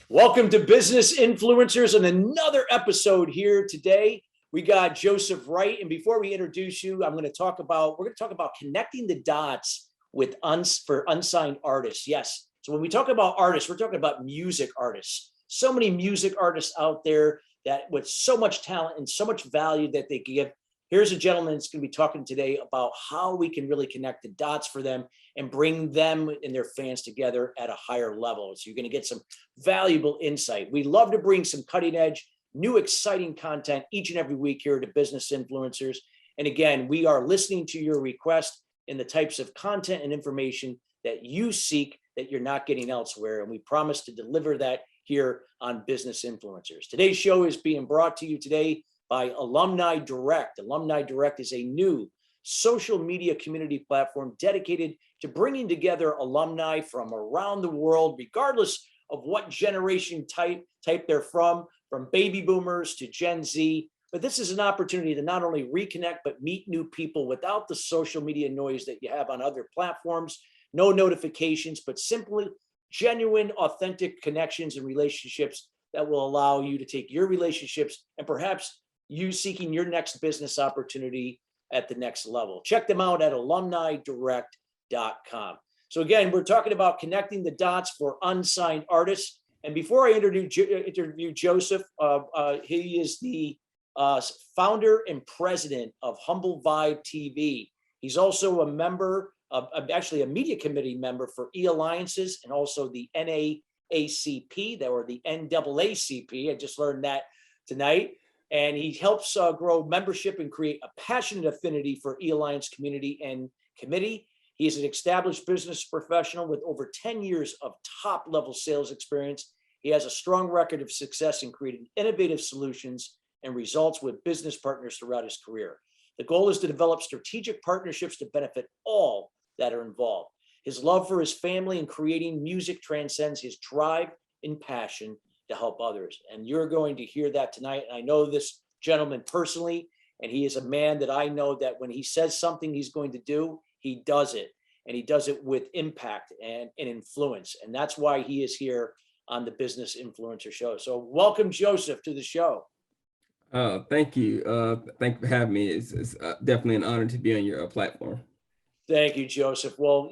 Welcome to Business Influencers and another episode here today. We got Joseph Wright, and before we introduce you, we're going to talk about connecting the dots with for unsigned artists. Yes. So when we talk about artists, we're talking about music artists. So many music artists out there that with so much talent and so much value that they give. Here's a gentleman that's going to be talking today about how we can really connect the dots for them and bring them and their fans together at a higher level. So you're going to get some valuable insight. We love to bring some cutting edge, new, exciting content each and every week here to Business Influencers. And again, we are listening to your request in the types of content and information that you seek that you're not getting elsewhere. And we promise to deliver that here on Business Influencers. Today's show is being brought to you today by Alumni Direct. Alumni Direct is a new social media community platform dedicated to bringing together alumni from around the world, regardless of what generation type they're from baby boomers to Gen Z. But this is an opportunity to not only reconnect, but meet new people without the social media noise that you have on other platforms, no notifications, but simply genuine, authentic connections and relationships that will allow you to take your relationships and perhaps you seeking your next business opportunity at the next level. Check them out at alumnidirect.com. So again, we're talking about connecting the dots for unsigned artists. And before I interview Joseph, he is the founder and president of Humble Vibe TV. He's also a member of, actually a media committee member for E-Alliances and also the NAACP, or the NAACP. I just learned that tonight. And he helps grow membership and create a passionate affinity for E-Alliance community and committee. He is an established business professional with over 10 years of top-level sales experience. He has a strong record of success in creating innovative solutions and results with business partners throughout his career. The goal is to develop strategic partnerships to benefit all that are involved. His love for his family and creating music transcends his drive and passion to help others. And you're going to hear that tonight. And I know this gentleman personally, and he is a man that I know that when he says something he's going to do, he does it. And he does it with impact and influence. And that's why he is here on the Business Influencer Show. So welcome, Joseph, to the show. Thank you. Thank you for having me. It's definitely an honor to be on your platform. Thank you, Joseph. Well,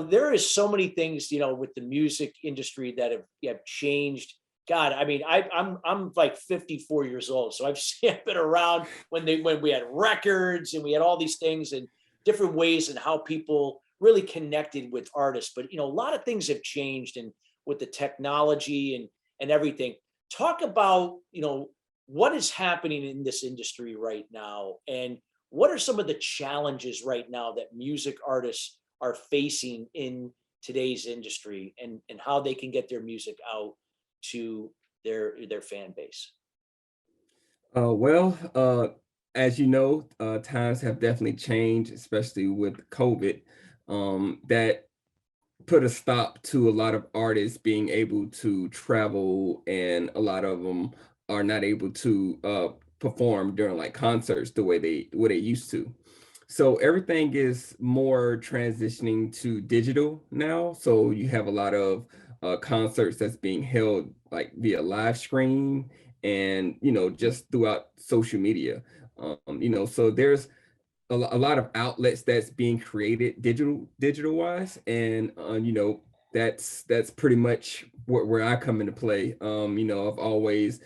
there is so many things, with the music industry that have changed. God, I mean, I'm like 54 years old, so I've been around when we had records and we had all these things and different ways and how people really connected with artists. But a lot of things have changed, and with the technology and everything. Talk about what is happening in this industry right now, and what are some of the challenges right now that music artists are facing in today's industry, and how they can get their music out to their fan base? As you know, times have definitely changed, especially with COVID. That put a stop to a lot of artists being able to travel, and a lot of them are not able to perform during like concerts the way they used to. So everything is more transitioning to digital now. So you have a lot of concerts that's being held like via live stream, and just throughout social media. So there's a lot of outlets that's being created digital wise, and that's pretty much where I come into play. I've always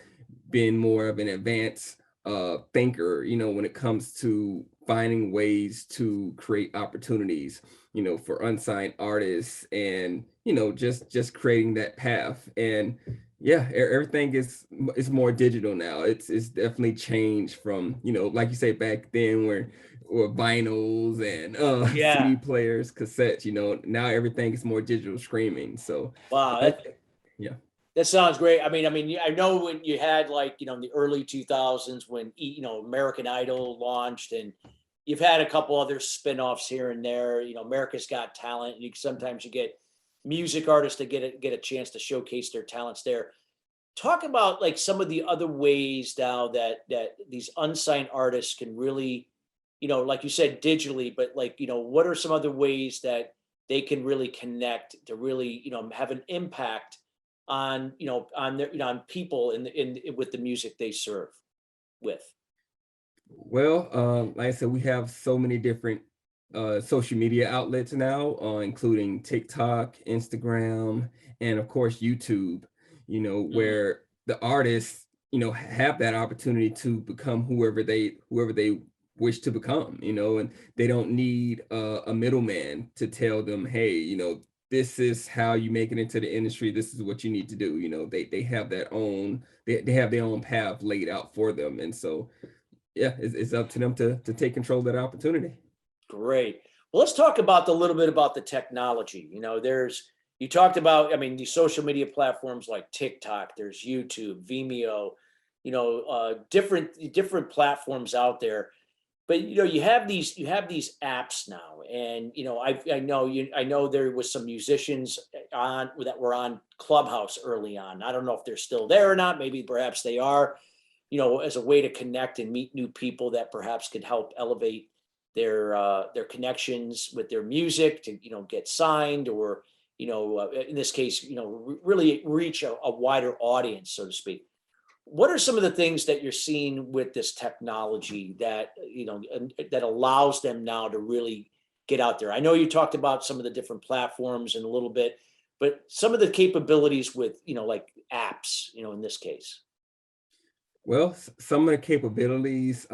been more of an advanced thinker, when it comes to finding ways to create opportunities, for unsigned artists, and just creating that path. And yeah, everything is more digital now. It's definitely changed from, like you say, back then where or vinyls and CD players, cassettes. Now everything is more digital streaming. So wow, yeah. That sounds great. I mean, I know when you had in the early 2000s when American Idol launched, and you've had a couple other spinoffs here and there. America's Got Talent. Sometimes you get music artists to get a chance to showcase their talents there. Talk about some of the other ways now that these unsigned artists can really like you said, digitally, but like, what are some other ways that they can really connect to really, have an impact on, on their, on people with the music they serve with? Well, like I said, we have so many different social media outlets now, including TikTok, Instagram, and of course YouTube, Mm, where the artists, have that opportunity to become whoever they wish to become, and they don't need a middleman to tell them, hey, this is how you make it into the industry. This is what you need to do. They have they have their own path laid out for them. And so yeah, it's up to them to take control of that opportunity. great. Well, let's talk about a little bit about the technology. You talked about, I mean, these social media platforms like TikTok, there's YouTube, Vimeo, different platforms out there. But you have these apps now, and I know there was some musicians on that were on Clubhouse early on. I don't know if they're still there or not. Maybe perhaps they are, as a way to connect and meet new people that perhaps could help elevate their connections with their music to get signed, or in this case, really reach a wider audience, so to speak. What are some of the things that you're seeing with this technology that that allows them now to really get out there? I know you talked about some of the different platforms in a little bit, but some of the capabilities with like apps, in this case. Well, some of the capabilities,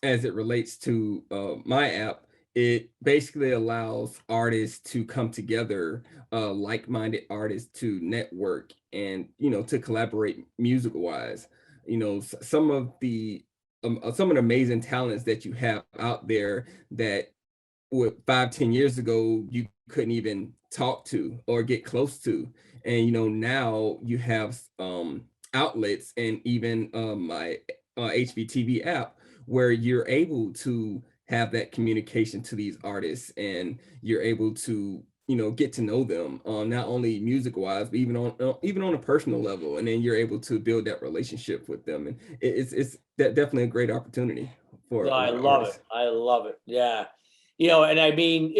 as it relates to my app, it basically allows artists to come together, like-minded artists to network and to collaborate music-wise. Some of the amazing talents that you have out there that what 5, 10 years ago you couldn't even talk to or get close to. And now you have outlets and even my HVTV app where you're able to have that communication to these artists, and you're able to get to know them, not only music wise but even on a personal level, and then you're able to build that relationship with them. And it's definitely a great opportunity for No, a I lot of love it. artists. I love it. Yeah. And I mean,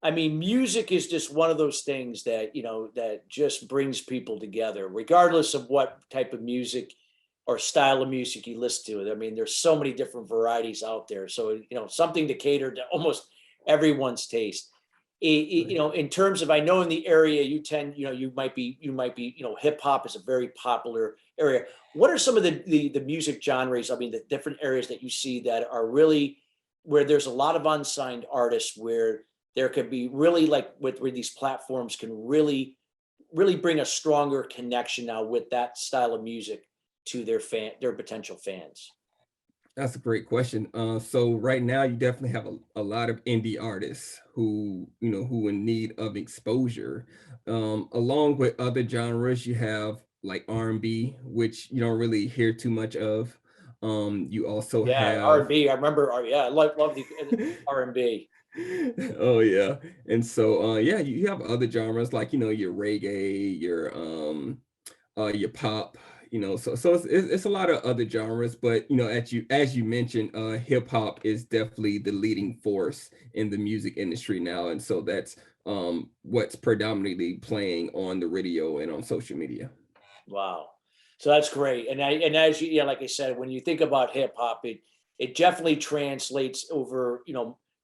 I mean, music is just one of those things that, that just brings people together, regardless of what type of music or style of music you listen to. I mean, there's so many different varieties out there. So, something to cater to almost everyone's taste. Right. In terms of, I know in the area you tend, you might be, hip hop is a very popular area. What are some of the music genres? I mean, the different areas that you see that are really where there's a lot of unsigned artists, where there could be really like where these platforms can really bring a stronger connection now with that style of music to their potential fans. That's a great question. So right now you definitely have a lot of indie artists who in need of exposure. Along with other genres, you have like R&B, which you don't really hear too much of. You also Yeah, have R&B. I remember. Yeah, I love the R&B. oh yeah. And so yeah, you have other genres like your reggae, your pop, so it's a lot of other genres, but as you mentioned, hip hop is definitely the leading force in the music industry now, and so that's what's predominantly playing on the radio and on social media. Wow. So that's great. And as you, yeah, like I said, when you think about hip hop, it definitely translates over,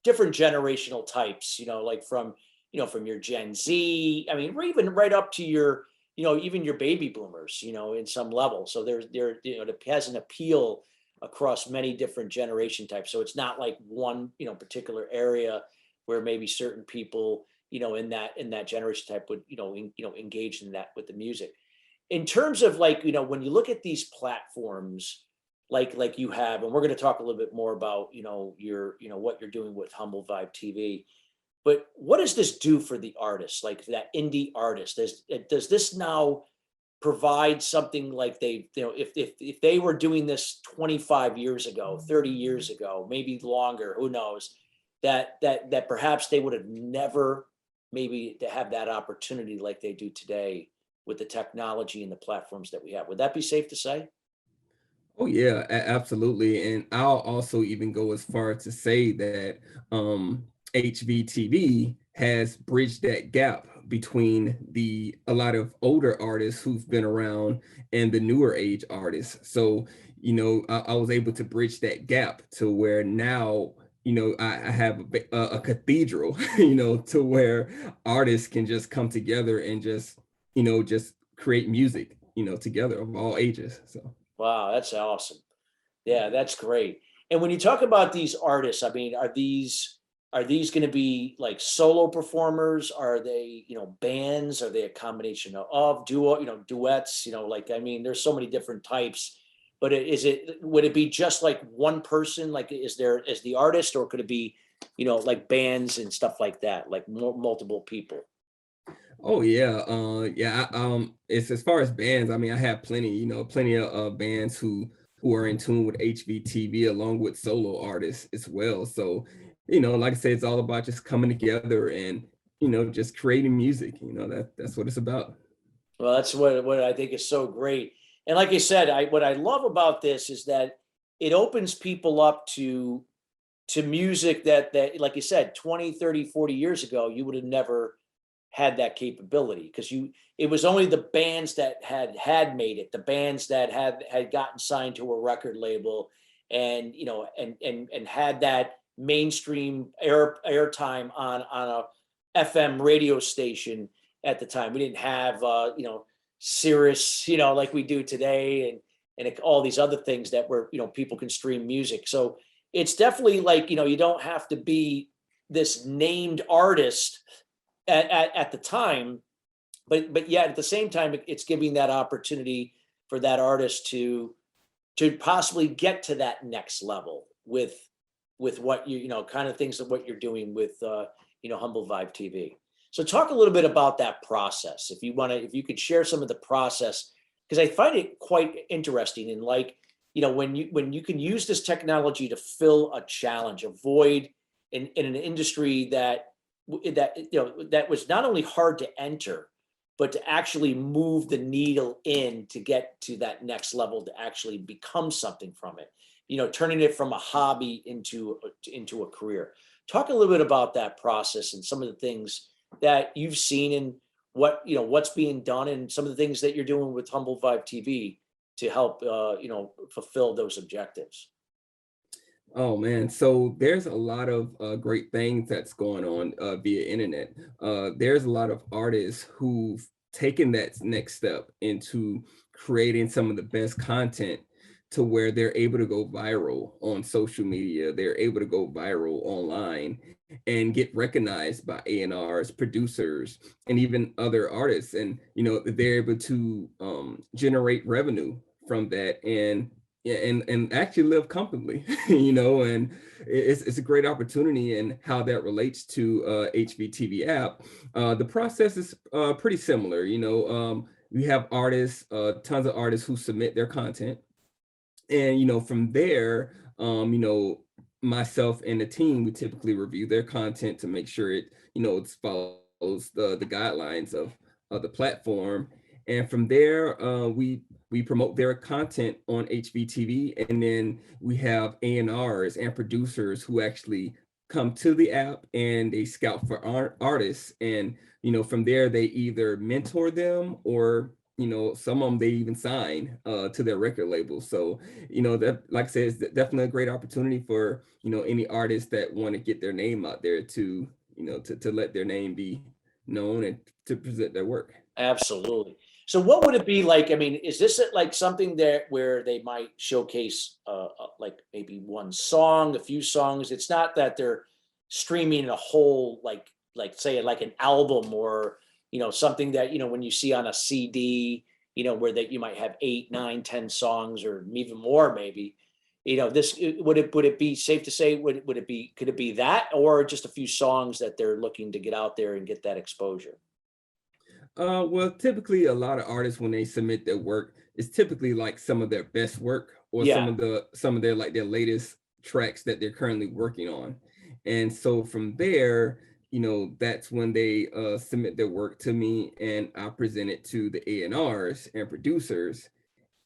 different generational types, like from your Gen Z, I mean, or even right up to your, even your baby boomers, in some level. So it has an appeal across many different generation types. So it's not like one, particular area where maybe certain people, in that generation type would, engage in that with the music. In terms of like, when you look at these platforms like you have, and we're going to talk a little bit more about what you're doing with Humble Vibe TV, but what does this do for the artist, like that indie artist? Does this now provide something like they, if they were doing this 25 years ago, 30 years ago, maybe longer, who knows, that perhaps they would have never maybe to have that opportunity like they do today with the technology and the platforms that we have? Would that be safe to say? Oh yeah, absolutely. And I'll also even go as far to say that HVTV has bridged that gap between a lot of older artists who've been around and the newer age artists. So, I was able to bridge that gap to where now, I have a cathedral, to where artists can just come together and just create music, together of all ages. So. Wow, that's awesome. Yeah, that's great. And when you talk about these artists, I mean, are these going to be like solo performers? Are they, bands? Are they a combination of duo, duets? Like I mean, there's so many different types. But would it be just like one person? Like, is the artist, or could it be, like bands and stuff like that, like multiple people? Oh yeah, yeah. It's as far as bands. I mean, I have plenty of bands who are in tune with HVTV along with solo artists as well. So, like I said, it's all about just coming together and just creating music. That's what it's about. Well, that's what I think is so great. And like I said, what I love about this is that it opens people up to music that like you said, 20, 30, 40 years ago, you would have never had that capability, because it was only the bands that had made it, the bands that had gotten signed to a record label, and and had that mainstream airtime on a FM radio station at the time. We didn't have Sirius, like we do today, and all these other things that were, people can stream music. So it's definitely like, you don't have to be this named artist at the time, but yet at the same time, it's giving that opportunity for that artist to possibly get to that next level with what kind of things of what you're doing with Humble Vibe TV. So talk a little bit about that process, if you could share some of the process, because I find it quite interesting. And like, when you can use this technology to fill a challenge, a void in an industry that was not only hard to enter, but to actually move the needle in to get to that next level, to actually become something from it, turning it from a hobby into a career. Talk a little bit about that process and some of the things that you've seen, and what's being done, and some of the things that you're doing with Humble Vibe TV to help fulfill those objectives. Oh man, so there's a lot of great things that's going on via internet. There's a lot of artists who've taken that next step into creating some of the best content to where they're able to go viral on social media. They're able to go viral online and get recognized by A&Rs, producers, and even other artists. And they're able to generate revenue from that, and yeah, and actually live comfortably, and it's a great opportunity. And how that relates to HVTV app, the process is pretty similar. We have artists, tons of artists who submit their content, and from there, myself and the team, we typically review their content to make sure it follows the guidelines of the platform. And from there, we promote their content on HVTV, and then we have A&Rs and producers who actually come to the app and they scout for artists. And from there, they either mentor them, or some of them they even sign to their record label. So that, like I said, is definitely a great opportunity for any artists that want to get their name out there, to to let their name be known and to present their work. Absolutely. So what would it be like? I mean, is this like something that where they might showcase like maybe one song, a few songs? It's not that they're streaming a whole, like say like an album, or something that when you see on a CD, where that you might have 8, 9, 10 songs, or even more maybe. This would it be safe to say, would it be, could it be that, or just a few songs that they're looking to get out there and get that exposure? Well, typically a lot of artists, when they submit their work, it's typically like some of their best work, or Yeah. some of their like their latest tracks that they're currently working on. And so from there, that's when they submit their work to me, and I present it to the A&Rs and producers.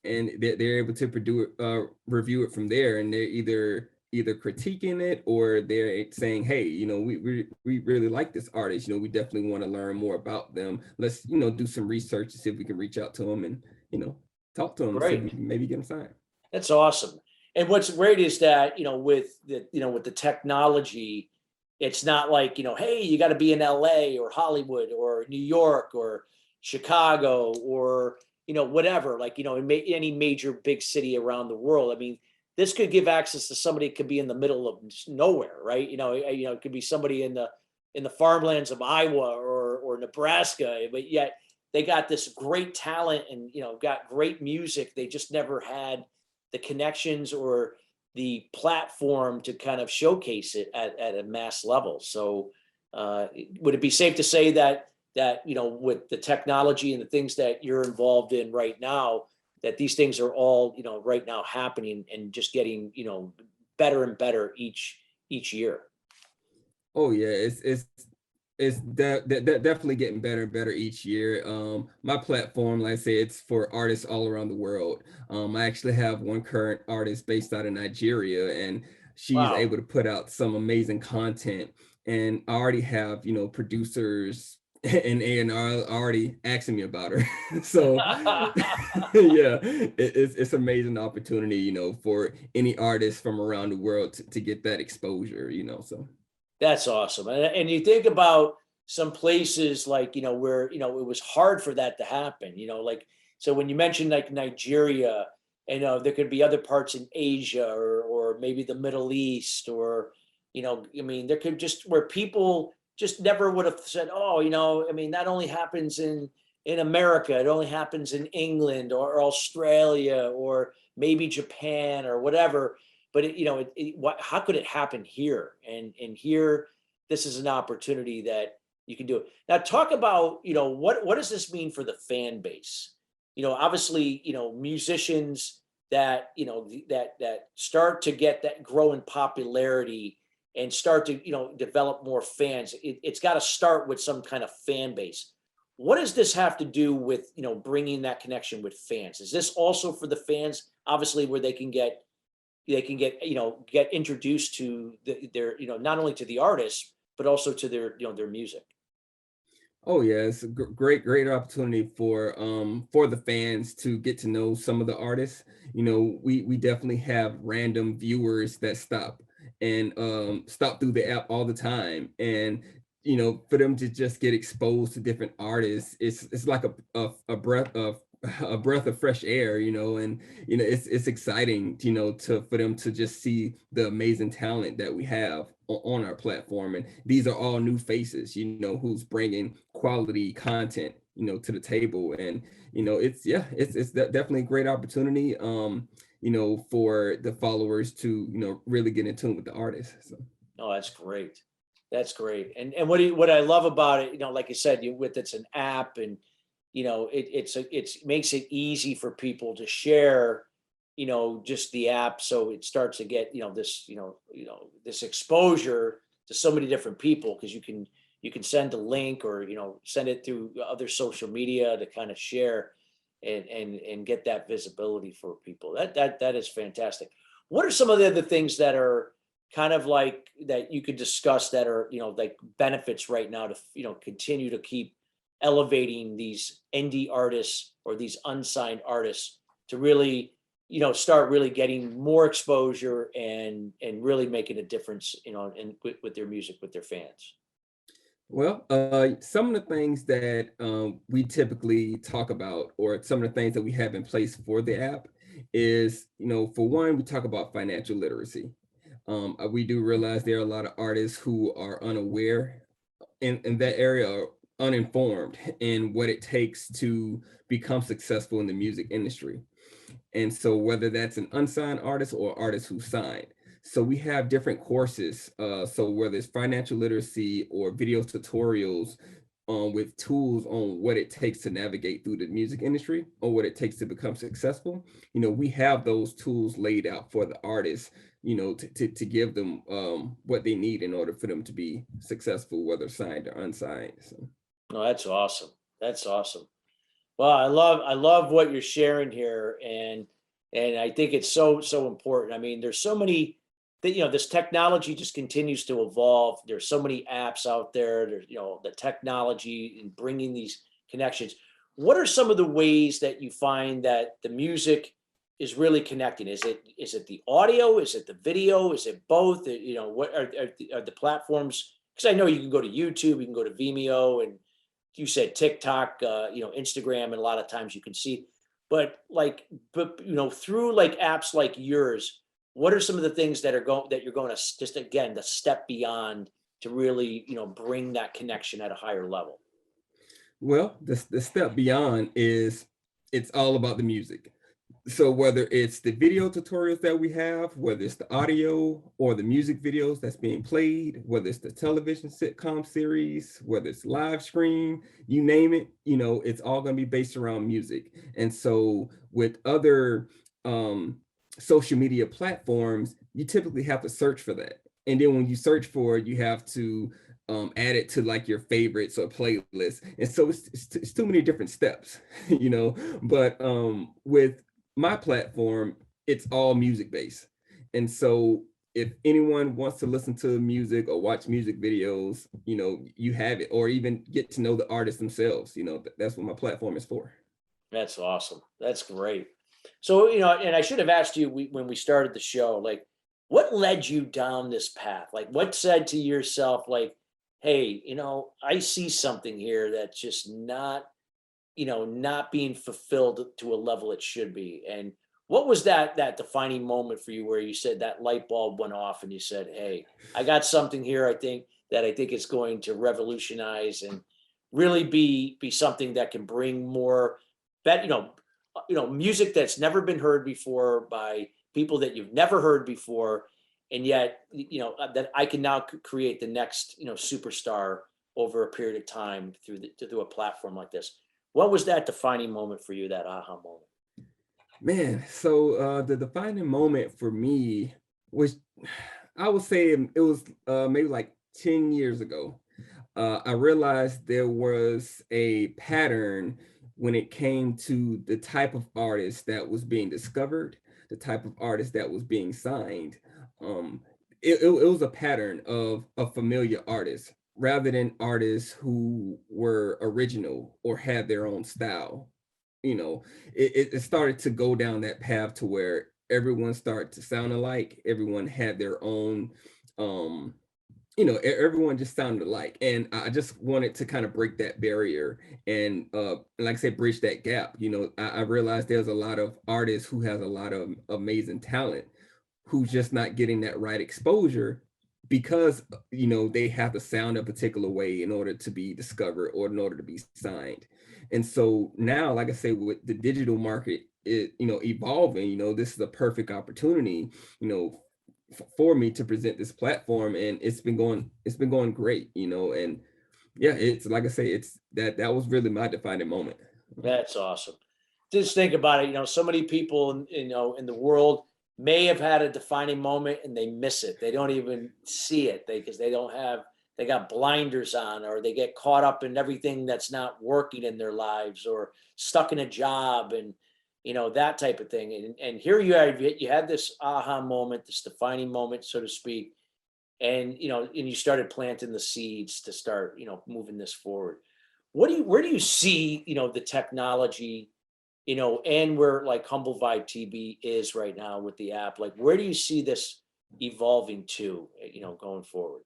and they're able to review it from there, and they're either critiquing it, or they're saying, hey, we really like this artist, we definitely want to learn more about them. Let's do some research to see if we can reach out to them and talk to them and see if we Great. can maybe get them signed. That's awesome. And what's great is that, with the technology, it's not like, hey, you got to be in LA or Hollywood or New York or Chicago or, whatever, like, in any major big city around the world. I mean, this could give access to somebody who could be in the middle of nowhere, right? It could be somebody in the farmlands of Iowa or Nebraska, but yet they got this great talent and, got great music. They just never had the connections or the platform to kind of showcase it at a mass level. So would it be safe to say that with the technology and the things that you're involved in right now, that these things are all right now happening and just getting better and better each year? Oh yeah, it's definitely getting better and better each year. My platform, like I say, it's for artists all around the world. I actually have one current artist based out of Nigeria, and she's Wow. able to put out some amazing content. And I already have, producers and A&R already asking me about her. So yeah, it's amazing opportunity, for any artist from around the world to get that exposure, so. That's awesome. And you think about some places like, where, it was hard for that to happen, like, so when you mentioned like Nigeria, and there could be other parts in Asia or maybe the Middle East, or, I mean, there could just where people just never would have said, oh, I mean, that only happens in America. It only happens in England or Australia or maybe Japan or whatever. But how could it happen here? And here, this is an opportunity that you can do it. Now, talk about what does this mean for the fan base? Obviously, musicians that that start to get that grow in popularity and start to develop more fans. It's got to start with some kind of fan base. What does this have to do with bringing that connection with fans? Is this also for the fans, obviously, where they can get get introduced to their not only to the artists but also to their music? Oh yeah, it's a great opportunity for the fans to get to know some of the artists. We definitely have random viewers that stop through the app all the time, and for them to just get exposed to different artists, it's like a breath of fresh air, and it's exciting, for them to just see the amazing talent that we have on our platform. And these are all new faces, who's bringing quality content, to the table. And it's definitely a great opportunity, for the followers to really get in tune with the artists. So. Oh, that's great. That's great. And what I love about it, like you said, it's an app, and it makes it easy for people to share, just the app. So it starts to get, this exposure to so many different people, because you can send a link or, send it through other social media to kind of share and get that visibility for people. That is fantastic. What are some of the other things that are kind of like that you could discuss that are, like benefits right now to, continue to keep elevating these indie artists or these unsigned artists to really, start really getting more exposure and really making a difference, with their music, with their fans? Well, some of the things that we typically talk about, or some of the things that we have in place for the app, is, for one, we talk about financial literacy. We do realize there are a lot of artists who are unaware in that area, or uninformed in what it takes to become successful in the music industry. And so whether that's an unsigned artist or artist who signed. So we have different courses. So whether it's financial literacy or video tutorials with tools on what it takes to navigate through the music industry, or what it takes to become successful, we have those tools laid out for the artists, to give them what they need in order for them to be successful, whether signed or unsigned. So. No, that's awesome. That's awesome. Well, I love what you're sharing here, and I think it's so important. I mean, there's so many that this technology just continues to evolve. There's so many apps out there. There's the technology in bringing these connections. What are some of the ways that you find that the music is really connecting? Is it the audio? Is it the video? Is it both? What are the platforms? Because I know you can go to YouTube, you can go to Vimeo, and you said TikTok, Instagram, and a lot of times you can see, but through like apps like yours, what are some of the things that you're going to just again the step beyond to really bring that connection at a higher level? Well, the step beyond is it's all about the music. So whether it's the video tutorials that we have, whether it's the audio or the music videos that's being played, whether it's the television sitcom series, whether it's live stream, you name it, it's all going to be based around music. And so with other social media platforms, you typically have to search for that. And then when you search for it, you have to add it to like your favorites or playlists. And so it's too many different steps, but with my platform, it's all music based. And so if anyone wants to listen to music or watch music videos, you have it, or even get to know the artists themselves, that's what my platform is for. That's awesome. That's great. So, and I should have asked you when we started the show, like, what led you down this path? Like, what said to yourself, like, hey, I see something here that's just not being fulfilled to a level it should be. And what was that defining moment for you where you said that light bulb went off and you said, "Hey, I got something here. I think it's going to revolutionize and really be something that can bring more that music that's never been heard before by people that you've never heard before, and yet that I can now create the next superstar over a period of time through a platform like this." What was that defining moment for you, that aha moment? Man, so the defining moment for me was, I would say it was maybe like 10 years ago. I realized there was a pattern when it came to the type of artist that was being discovered, the type of artist that was being signed. Um, it was a pattern of a familiar artist rather than artists who were original or had their own style. You know, it started to go down that path to where everyone started to sound alike. Everyone had their own um everyone just sounded alike, and I just wanted to kind of break that barrier and like I said, bridge that gap. I realized there's a lot of artists who has a lot of amazing talent who's just not getting that right exposure because they have to sound a particular way in order to be discovered or in order to be signed. And so now, like I say, with the digital market evolving, this is a perfect opportunity, for me to present this platform, and it's been going great, and yeah, it's like I say, it's that was really my defining moment. That's awesome. Just think about it. So many people, in the world may have had a defining moment and they miss it. They don't even see it because they got blinders on, or they get caught up in everything that's not working in their lives, or stuck in a job, and that type of thing. And here you had this aha moment, this defining moment, so to speak, and you started planting the seeds to start moving this forward. Where do you see the technology, and where like Humble Vibe TV is right now with the app? Like, where do you see this evolving to, going forward?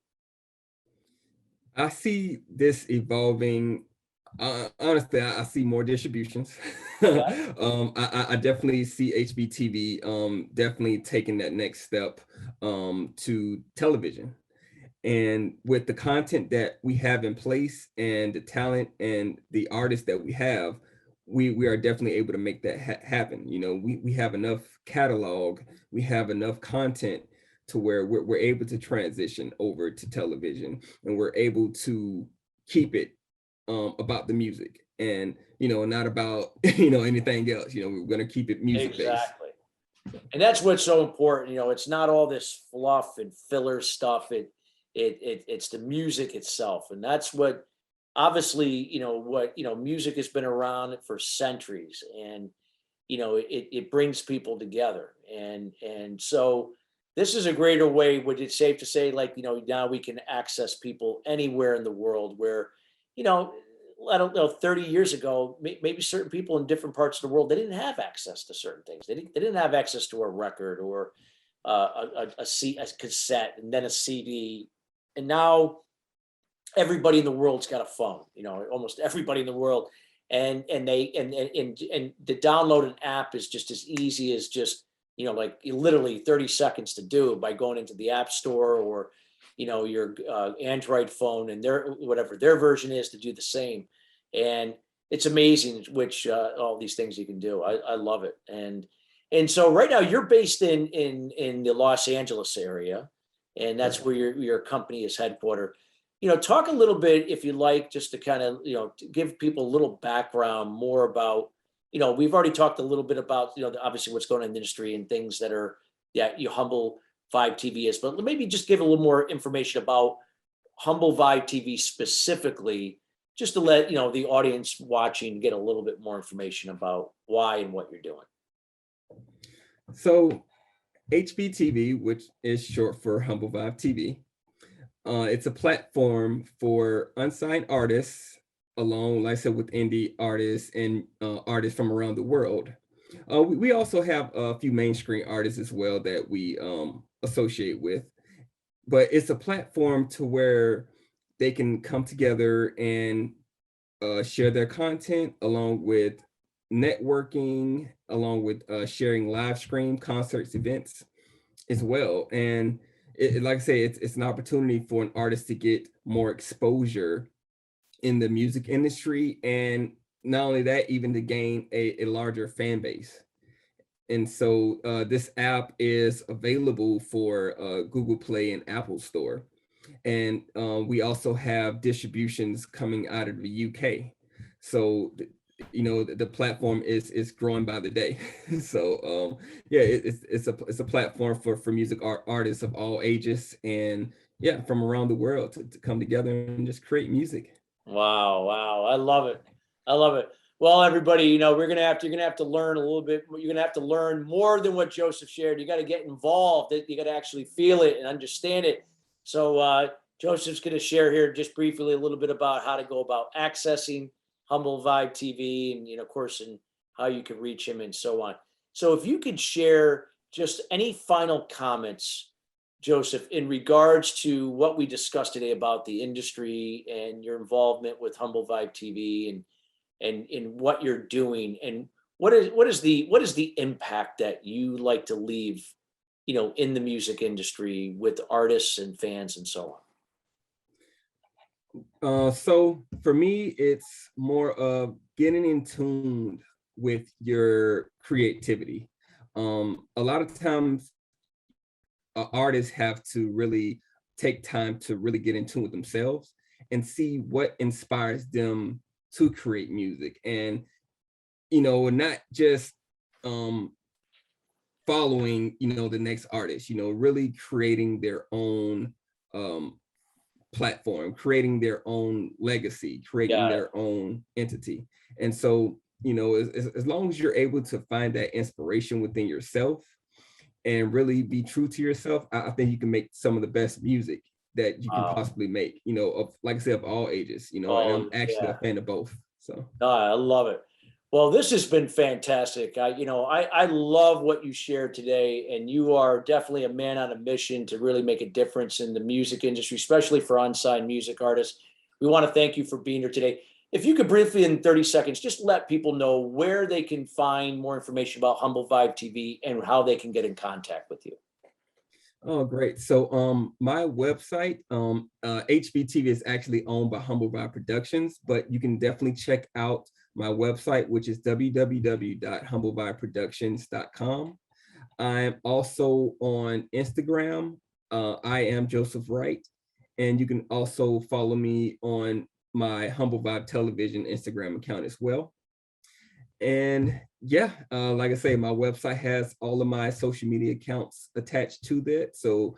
I see this evolving. Honestly, I see more distributions. Okay. I definitely see HVTV definitely taking that next step to television. And with the content that we have in place and the talent and the artists that we have, we are definitely able to make that happen. We have enough catalog, we have enough content to where we're able to transition over to television, and we're able to keep it about the music, and not about anything else. We're going to keep it music based. Exactly. And that's what's so important. It's not all this fluff and filler stuff. It's the music itself, and that's what obviously, music has been around for centuries, and it brings people together, and so this is a greater way. Would it safe to say, like, now we can access people anywhere in the world where, you know, I don't know, 30 years ago, maybe certain people in different parts of the world, they didn't have access to certain things. They didn't have access to a record or a cassette, and then a CD. And now everybody in the world's got a phone, almost everybody in the world. And they and to download an app is just as easy as just, like literally 30 seconds to do by going into the app store, or your Android phone, and their whatever their version is, to do the same. And it's amazing which all these things you can do. I love it. And so right now you're based in the Los Angeles area, and that's where your company is headquartered. Talk a little bit, if you like, just to kind of, to give people a little background more about, we've already talked a little bit about, obviously what's going on in the industry and things that are, you Humble Vibe TV is, but maybe just give a little more information about Humble Vibe TV specifically, just to let, the audience watching get a little bit more information about why and what you're doing. So HVTV, which is short for Humble Vibe TV, it's a platform for unsigned artists, along, like I said, with indie artists and artists from around the world. We also have a few mainstream artists as well that we associate with, but it's a platform to where they can come together and share their content, along with networking, along with sharing live stream concerts, events as well. And like I say, it's an opportunity for an artist to get more exposure in the music industry, and not only that, even to gain a larger fan base. And so this app is available for Google Play and Apple Store. And we also have distributions coming out of the UK. So the platform is growing by the day. So yeah, it's a platform for music artists of all ages, and yeah, from around the world to come together and just create music. Wow, wow. I love it. I love it. Well, everybody, you're gonna have to learn a little bit. You're gonna have to learn more than what Joseph shared. You got to get involved. You got to actually feel it and understand it. So Joseph's gonna share here just briefly a little bit about how to go about accessing Humble Vibe TV, and of course, and how you can reach him and so on. So if you could share just any final comments, Joseph, in regards to what we discussed today about the industry and your involvement with Humble Vibe TV, and in what you're doing, and what is the impact that you like to leave, in the music industry with artists and fans and so on? So for me, it's more of getting in tune with your creativity. A lot of times artists have to really take time to really get in tune with themselves and see what inspires them to create music, and not just following the next artist, really creating their own platform, creating their own legacy, creating their own entity. And so as long as you're able to find that inspiration within yourself and really be true to yourself, I think you can make some of the best music that you can possibly make, of, like I said, of all ages, and I'm actually a fan of both. So I love it. Well, this has been fantastic. I love what you shared today, and you are definitely a man on a mission to really make a difference in the music industry, especially for unsigned music artists. We want to thank you for being here today. If you could briefly, in 30 seconds, just let people know where they can find more information about Humble Vibe TV and how they can get in contact with you. Oh, great. So my website, HVTV, is actually owned by Humble Vibe Productions, but you can definitely check out my website, which is www.humblevibeproductions.com. I'm also on Instagram. I am Joseph Wright. And you can also follow me on my Humble Vibe Television Instagram account as well. And yeah, like I say, my website has all of my social media accounts attached to that. So,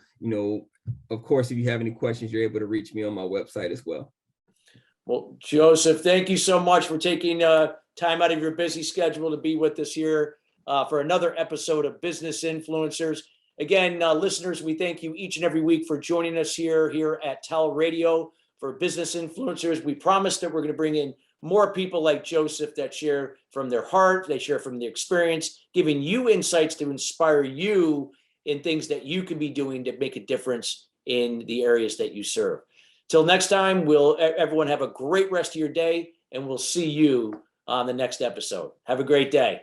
of course, if you have any questions, you're able to reach me on my website as well. Well, Joseph, thank you so much for taking time out of your busy schedule to be with us here for another episode of Business Influencers. Again, listeners, we thank you each and every week for joining us here at TALRadio for Business Influencers. We promise that we're going to bring in more people like Joseph that share from their heart, they share from their experience, giving you insights to inspire you in things that you can be doing to make a difference in the areas that you serve. Till next time, everyone have a great rest of your day, and we'll see you on the next episode. Have a great day.